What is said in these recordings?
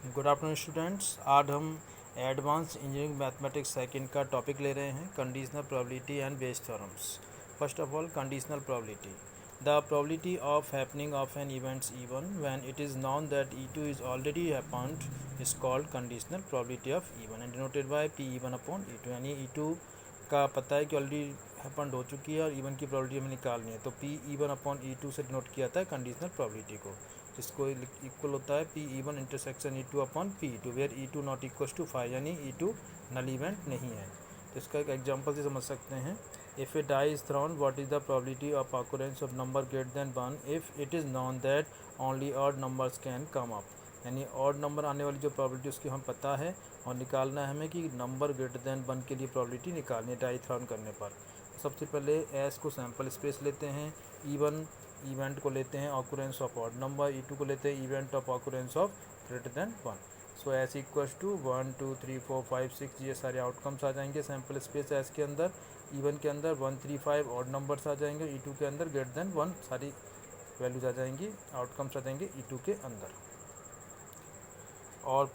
Good afternoon students. आज हम advance engineering mathematics second का टॉपिक ले रहे हैं, conditional probability and Bayes theorems. First of all, conditional probability. The probability of happening of an events even when it is known that E2 is already happened is called conditional probability of even and denoted by P1 upon E2। यानी E2 का पता है कि already happened हो चुकी है और even की प्रोबेबिलिटी हमें निकालनी है, तो P1 अपॉन E2 से डिनोट किया जाता है कंडीशनल प्रोबेबिलिटी को, जिसको इक्वल होता है P1 intersection E2 upon P2 where E2 not equal to 5, यानी E2 नल इवेंट नहीं है। तो इसका एक एग्जांपल से समझ सकते हैं। If a die is thrown, what is the probability of occurrence of number greater than 1 if it is known that only odd numbers can come up. यानी ऑड नंबर आने वाली जो प्रोबेबिलिटी उसकी हम पता है और निकालना है हमें कि नंबर ग्रेटर देन 1 के लिए प्रोबेबिलिटी निकालनी है डाई थ्रोन करने पर। सबसे पहले एस को सैम्पल स्पेस लेते हैं, E1 इवेंट को लेते हैं ऑकुरेंस ऑफ ऑड नंबर, E2 को लेते हैं event of occurrence of greater than 1। So S equals to 1 2 3 4 5 6 ये सारे आउटकम्स आ जाएंगे सैम्पल स्पेस एस के अंदर। E1 के अंदर 1 3 5 ऑड नंबर्स आ जाएंगे, E2 के अंदर ग्रेटर देन 1 सारी वैल्यूज आ जाएंगी, आउटकम्स आ जाएंगे E2 के अंदर। और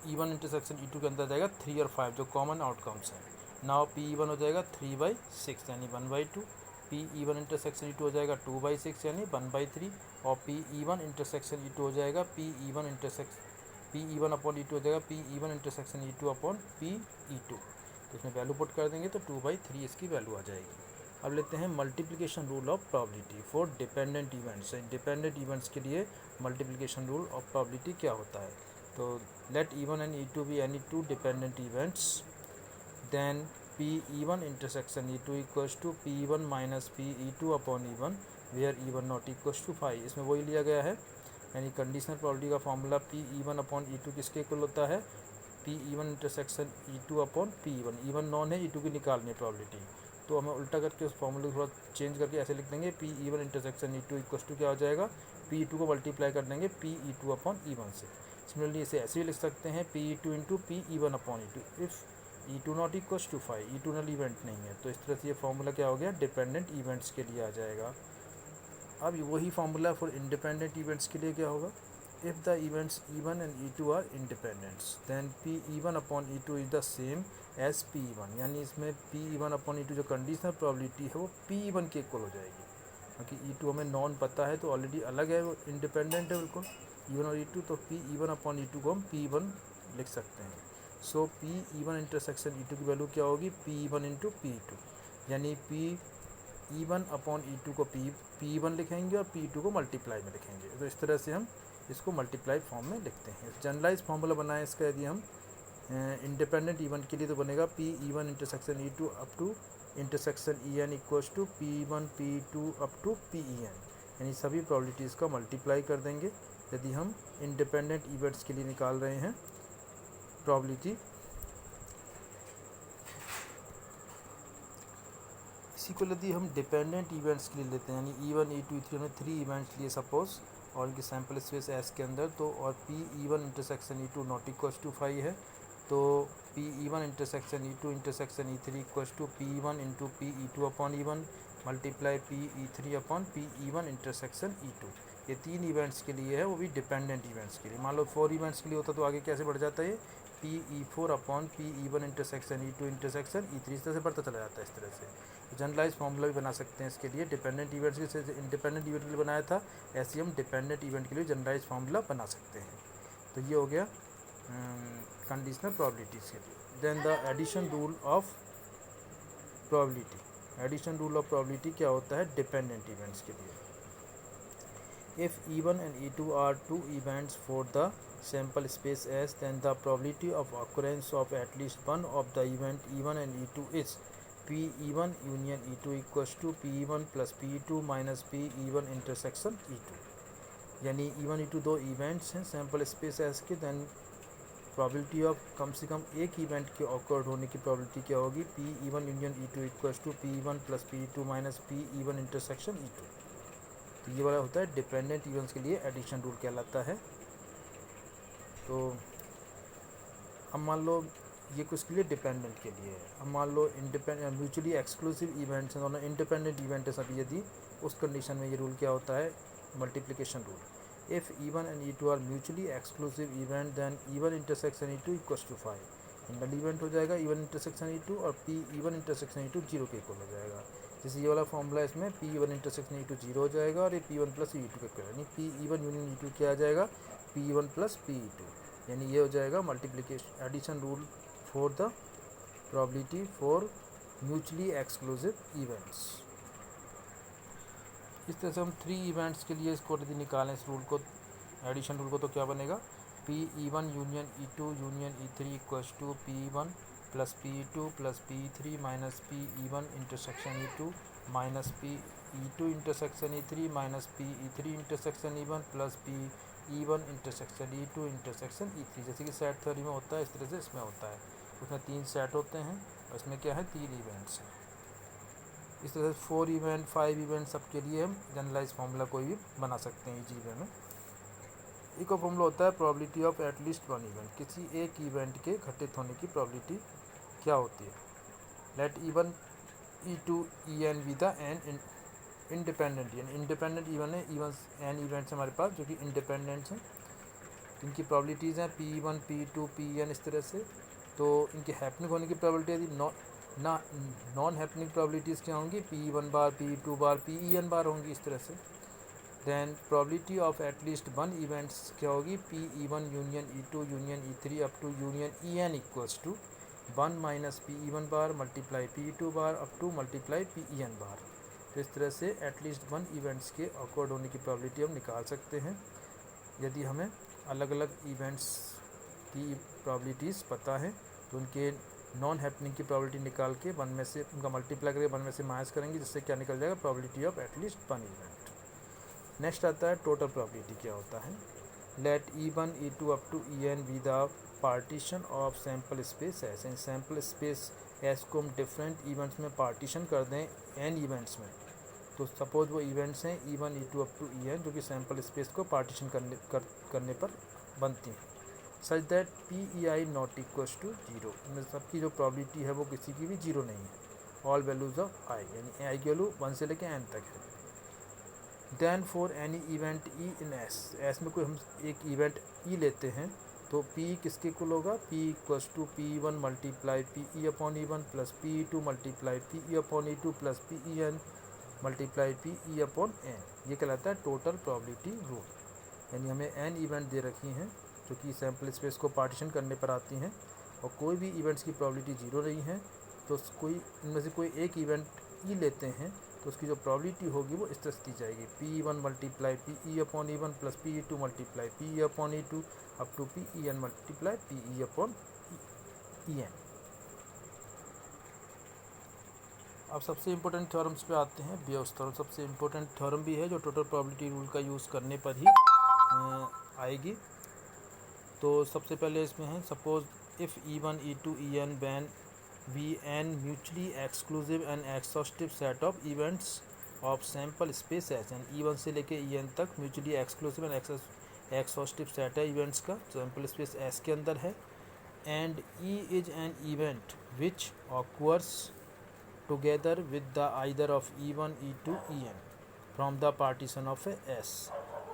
E1 इंटरसेक्शन E2 के अंदर जाएगा 3 और 5 जो कॉमन आउटकम्स हैं। नाउ P1 हो जाएगा 3/6 यानी 1/2। P1 इंटरसेक्शन E2 हो जाएगा 2/6 यानी 1/3। और P1 इंटरसेक्शन E2 हो जाएगा P1 अपॉन E2 हो जाएगा P1 intersection E2 upon P2। तो इसमें वैल्यू पुट कर देंगे तो 2/3 इसकी वैल्यू आ जाएगी। अब लेते हैं multiplication rule of probability for dependent events. Dependent events के लिए मल्टीप्लिकेशन रूल ऑफ प्रोबेबिलिटी क्या होता है। तो let E1 and E2 be any two dependent events, then P1 intersection E2 equals to P1 minus P2 upon E1 where E1 not equals to 5। इसमें वही लिया गया है, यानी कंडीशनल प्रोबेबिलिटी का फॉर्मूला P1 अपॉन E2 किसके equal होता है, P1 intersection E2 upon P1। E1 non है, E2 की निकालनी है प्रोबेबिलिटी, तो हमें उल्टा करके उस फॉर्मूले को थोड़ा चेंज करके ऐसे लिख देंगे P1 intersection E2 equals to क्या हो जाएगा, P2 को मल्टीप्लाई कर देंगे Pe2 अपॉन E1 से। सिमिलरली इसे ऐसे भी लिख सकते हैं Pe2 into Pe1 upon E2 if E2 not equals to 5, E2 null event नहीं है। तो इस तरह से ये फार्मूला क्या हो गया, डिपेंडेंट इवेंट्स के लिए आ जाएगा। अब वही फार्मूला फॉर इंडिपेंडेंट इवेंट्स के लिए क्या होगा, if the events E1 and E2 are independents then Pe1 upon E2 is the same as Pe1। यानी इसमें Pe1 अपॉन E2 जो कंडीशनल प्रोबेबिलिटी है वो Pe1 के इक्वल हो जाएगी, क्योंकि E2 हमें नॉन पता है तो ऑलरेडी अलग है, वो इंडिपेंडेंट है बिल्कुल E1 और E2, तो Pe1 अपॉन E2 को हम P1 लिख सकते हैं। सो Pe1 इंटरसेक्शन E2 की वैल्यू क्या होगी, P1 इंटू P2, यानी Pe1 अपॉन E2 को P1 लिखेंगे और P2 को मल्टीप्लाई में लिखेंगे। तो इस तरह से हम इसको मल्टीप्लाई फॉर्म में लिखते हैं। जनरलाइज फॉर्मूला बनाए इसका, यदि हम इंडिपेंडेंट इवेंट के लिए तो बनेगा Pe1 intersection E2 up to intersection En equals to P1 P2 up to Pen, यानी सभी प्रोबेबिलिटीज़ का मल्टीप्लाई कर देंगे यदि हम इंडिपेंडेंट इवेंट्स के लिए निकाल रहे हैं प्रोबेबिलिटी। इसी को यदि हम डिपेंडेंट इवेंट्स के लिए लेते हैं, यानी E1 E2 E3 हमने 3 इवेंट्स लिए सपोज, और इनकी सैम्पल स्पेस एस के अंदर, तो और Pe1 intersection E2 not equals to 5 है, तो Pe1 intersection E2 intersection E3 equals to P1 into Pe2 upon E1 multiply Pe3 upon Pe1 intersection E2। ये 3 इवेंट्स के लिए है, वो भी डिपेंडेंट इवेंट्स के लिए। मान लो 4 इवेंट्स के लिए होता तो आगे कैसे बढ़ जाता है, Pe4 upon Pe1 intersection E2 intersection E3, इस तरह से बढ़ता चला जाता है। इस तरह से जनरलाइज फॉर्मूला भी बना सकते हैं इसके लिए, डिपेंडेंट इवेंट्स के लिए इंडिपेंडेंट इवेंट के लिए बनाया था, ऐसे हम डिपेंडेंट इवेंट के लिए जनरलाइज फॉर्मूला बना सकते हैं। तो ये हो गया कंडीशनल प्रोबेबिलिटीज़ के लिए। Then the addition rule of probability. Addition rule of probability क्या होता है डिपेंडेंट इवेंट्स के लिए। If E1 and E2 are two events for the sample space S, then the probability of occurrence of at least one of the event E1 and E2 is Pe1 union E2 equals to Pe1 plus Pe2 minus Pe1 intersection E2। यानी E1 E2 दो events हैं sample space S के, then probability of कम से कम एक event के occurred होने की probability क्या होगी, Pe1 union E2 equals to Pe1 plus Pe2 minus Pe1 intersection E2। तो ये वाला होता है डिपेंडेंट इवेंट्स के लिए एडिशन रूल कहलाता है। तो अब मान लो ये कुछ के लिए डिपेंडेंट के लिए है, अब मान लो इंडिपेंडेंट म्यूचुअली एक्सक्लूसिव इवेंट्स हैं, इंडिपेंडेंट इवेंट है सभी, यदि उस कंडीशन में ये रूल क्या होता है multiplication rule. If E1 and E2 are mutually exclusive event, then E1 intersection E2 equals to 5. Null event हो जाएगा E1 इंटरसेक्शन E2 और P E1 intersection E2 zero के इक्वल हो जाएगा। जैसे ये वाला फॉर्मूला इसमें P1 इंटरसेक्शन E2 जीरो हो जाएगा और ये P1 प्लस E2 के इक्वल, यानी P1 यूनियन E2 क्या आ जाएगा, P1 प्लस P2, यानी ये हो जाएगा multiplication addition rule for the probability for mutually exclusive events. इस तरह से हम 3 इवेंट्स के लिए इसको यदि निकालें इस रूल को, एडिशन रूल को, तो क्या बनेगा, P1 union E2 union E3 equals to P1 plus P2 plus P3 minus P1 intersection E2 minus P2 intersection E3 minus P3 intersection E1 plus P1 intersection E2 intersection E3। जैसे कि set theory में होता है, इस तरह से इसमें होता है। उसमें 3 सेट होते हैं और इसमें क्या है, 3 इवेंट्स हैं। इस तरह से 4 इवेंट 5 इवेंट सब के लिए हम जनरलाइज फार्मूला कोई भी बना सकते हैं इस चीज़ में। एक और फॉर्मूला होता है probability of at least one event, किसी एक इवेंट के घटित होने की प्रोबेबिलिटी क्या होती है। Let E1 E2 En be the n independent, यानी इंडिपेंडेंट इवन है, इवन एन इवेंट्स हमारे पास जो कि इंडिपेंडेंट्स हैं। इनकी प्रोबेबिलिटीज़ हैं P1 P2 Pn इस तरह से। तो इनके हैपनिंग होने की प्रोबेबिलिटी यदि नॉन हैपनिंग प्रोबेबिलिटीज़ क्या होंगी, P1 बार P2 बार Pen बार होंगी इस तरह से। Then probability of at least one events क्या होगी, P1 union E2 union E3 up to union En equals to 1 minus P1 बार मल्टीप्लाई P2 बार अप टू मल्टीप्लाई Pen बार। तो इस तरह से एटलीस्ट वन इवेंट्स के ऑकर्ड होने की प्रोबेबिलिटी हम निकाल सकते हैं। यदि हमें अलग अलग इवेंट्स की प्रोबेबिलिटीज़ पता है तो उनके नॉन हैपनिंग की प्रोबेबिलिटी निकाल के 1 में से उनका मल्टीप्लाई करके 1 में से माइनस करेंगे, जिससे क्या निकल जाएगा, probability of at least one event. Next आता है टोटल प्रोबेबिलिटी क्या होता है। Let E1 E2 up to En be the partition of sample space S. इन सैम्पल स्पेस एस को हम डिफरेंट इवेंट्स में पार्टीशन कर दें n इवेंट्स में। तो सपोज वो इवेंट्स हैं E1 E2 up to En जो कि सैम्पल स्पेस को पार्टीशन करने पर बनती हैं, such that PEI not equals to zero. इनमें सबकी जो प्रोबेबिलिटी है वो किसी की भी जीरो नहीं है, ऑल वैल्यूज़ ऑफ आई, यानी आई की वैल्यू 1 से लेकर n तक है। Then for any event E in S में कोई हम एक इवेंट E लेते हैं तो P किसके इक्वल होगा, P equals to P1 multiply PE upon E1 plus P2 multiply PE upon E2 plus PEN multiply PE upon n। ये कहलाता है टोटल प्रोबेबिलिटी रूल। यानी हमें n इवेंट दे रखी हैं जो कि सैम्पल स्पेस को पार्टीशन करने पर आती हैं और कोई भी इवेंट्स की प्रोबेबिलिटी जीरो रही है, तो कोई इनमें से कोई एक इवेंट E लेते हैं तो उसकी जो प्रोबेबिलिटी होगी वो इस तरह से दी जाएगी, P1 multiply PE upon E1 plus PE2 multiply PE upon E2 up to PEN multiply PE upon En। अब सबसे इम्पोर्टेंट थ्योरम्स पे आते हैं। बियोस थ्योरम सबसे इम्पोर्टेंट थ्योरम भी है जो टोटल प्रोबेबिलिटी रूल का यूज़ करने पर ही आएगी। तो सबसे पहले इसमें है, suppose if E1 E2 En when we n mutually exclusive and exhaustive set of events of sample space S, and E1 से लेके En तक mutually exclusive and exhaustive set है इवेंट्स का, सैम्पल स्पेस S के अंदर है। And E is an event which occurs together with the either of E1 E2 En from the partition of a S।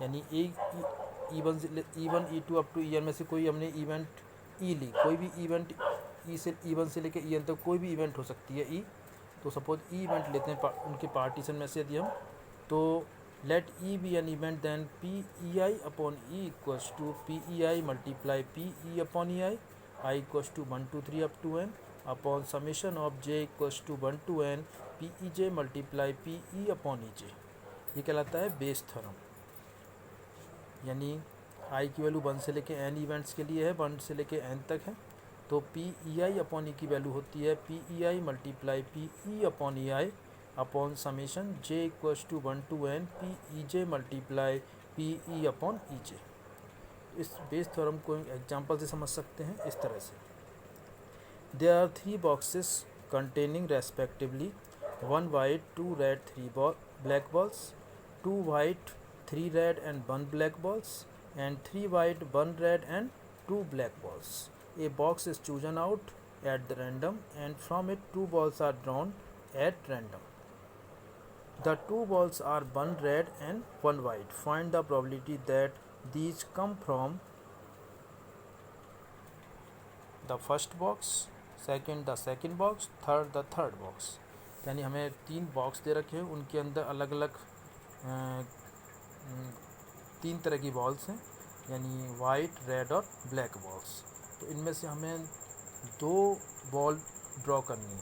यानी E1 E2 up to En में से कोई हमने इवेंट E ली, कोई भी इवेंट E1 से लेकर En तक कोई भी इवेंट हो सकती है E। तो सपोज E इवेंट लेते हैं उनके पार्टीशन में से यदि हम, तो let E be an event then PEI upon E equals to PEI multiply PE upon EI, I equals to 1 2 3 up to n upon summation of j equals to 1 to n PEJ multiply PE upon EJ। ये कहलाता है Bayes theorem. यानी i की value 1 से लेके n events के लिए है, 1 से लेके n तक है। तो PEI अपॉन E की वैल्यू होती है PEI multiply PE upon EI upon summation j equals to 1 to n PEJ multiply PE upon EJ। इस बेस थ्योरम को एग्जांपल से समझ सकते हैं इस तरह से। There are 3 boxes containing respectively 1 white, 2 red, 3 black balls, 2 white, 3 red and 1 black balls, and 3 white, 1 red and 2 black balls. A box is chosen out at the random and from it 2 balls are drawn at random. The 2 balls are 1 red and 1 white. Find the probability that these come from the first box, second the second box, third the third box. यानी हमें 3 box दे रखे हैं, उनके अंदर अलग अलग 3 तरह की बॉल्स हैं, यानी वाइट, रेड और ब्लैक बॉल्स। तो इनमें से हमें 2 बॉल ड्रॉ करनी है,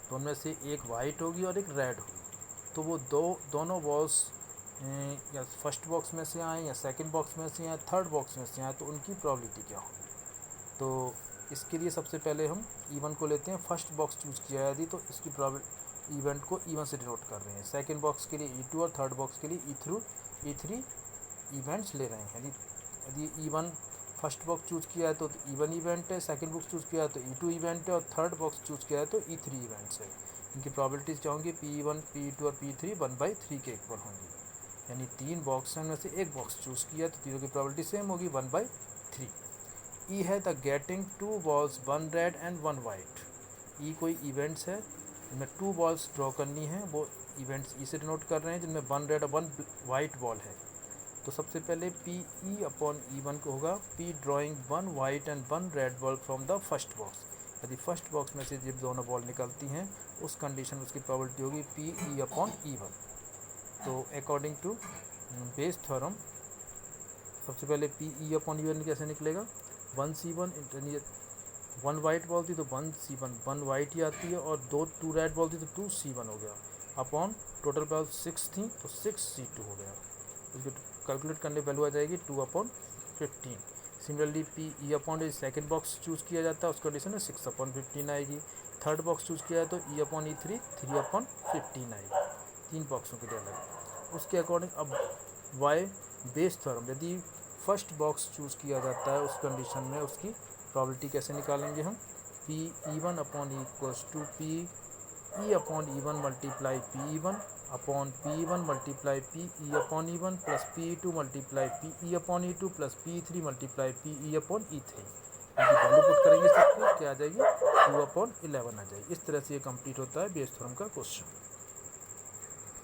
तो उनमें से एक वाइट होगी और एक रेड होगी। तो वो दोनों बॉल्स या फर्स्ट बॉक्स में से आए या सेकंड बॉक्स में से आए, थर्ड बॉक्स में से आए, तो उनकी प्रोबेबिलिटी क्या होगी। तो इसके लिए सबसे पहले हम E1 को लेते हैं। फर्स्ट बॉक्स चूज़ किया है यदि, तो इसकी इवेंट को E1 से डिनोट कर रहे हैं। सेकंड बॉक्स के लिए E2 और थर्ड बॉक्स के लिए E3 इवेंट्स ले रहे हैं। यदि E1 फर्स्ट बॉक्स चूज़ किया है तो E1 इवेंट है, सेकंड बॉक्स चूज़ किया है तो E2 इवेंट है, और थर्ड बॉक्स चूज़ किया है तो E3 इवेंट्स है। इनकी प्रोबेबिलिटीज़ क्या होंगी, P1, P2 और P3 1/3 के इक्वल होंगी। यानी 3 बॉक्स हैं, उनमें से एक बॉक्स चूज़ किया तो तीनों की प्रोबेबिलिटी सेम होगी 1/3। E है the getting 2 balls 1 red and 1 white. E कोई इवेंट्स है, इनमें 2 बॉल्स ड्रॉ करनी है, वो इवेंट्स E से डिनोट कर रहे हैं, जिनमें 1 रेड और 1 वाइट बॉल है। तो सबसे पहले PE/E1 को होगा P drawing 1 white and 1 red ball from the first box. यदि फर्स्ट बॉक्स में से जब दोनों बॉल निकलती हैं, उस कंडीशन में उसकी प्रोबेबिलिटी होगी PE/E1। तो अकॉर्डिंग टू बेस थ्योरम सबसे पहले PE/E1 कैसे निकलेगा, 1C1, 1 वाइट बॉल थी तो 1C1, 1 वाइट ही आती है, और 2 रेड बॉल थी तो 2C1 हो गया, अपॉन टोटल बॉल 6 थी तो 6C2 हो गया। इसको कैलकुलेट करने वैल्यू आ जाएगी 2/15। Similarly PE/E second box choose किया जाता है, उस कंडीशन में 6/15 आएगी। थर्ड बॉक्स चूज़ किया है तो E/E3 3/15 आएगी, 3 बॉक्सों के लिए अलग। उसके अकॉर्डिंग अब वाई बेस थ्योरम, यदि फर्स्ट बॉक्स चूज़ किया जाता है उस कंडीशन में उसकी प्रोबेबिलिटी कैसे निकालेंगे हम, PE1/E equals to PE/E1 multiply PE1 upon P1 multiply PE/E1 plus PE2 multiply PE/E2 plus P3 multiply PE/E3। इनकी वैल्यू पुट करेंगे सबको, क्या आ जाएगी 2/11 आ जाएगी। इस तरह से ये कंप्लीट होता है बेस थ्योरम का क्वेश्चन।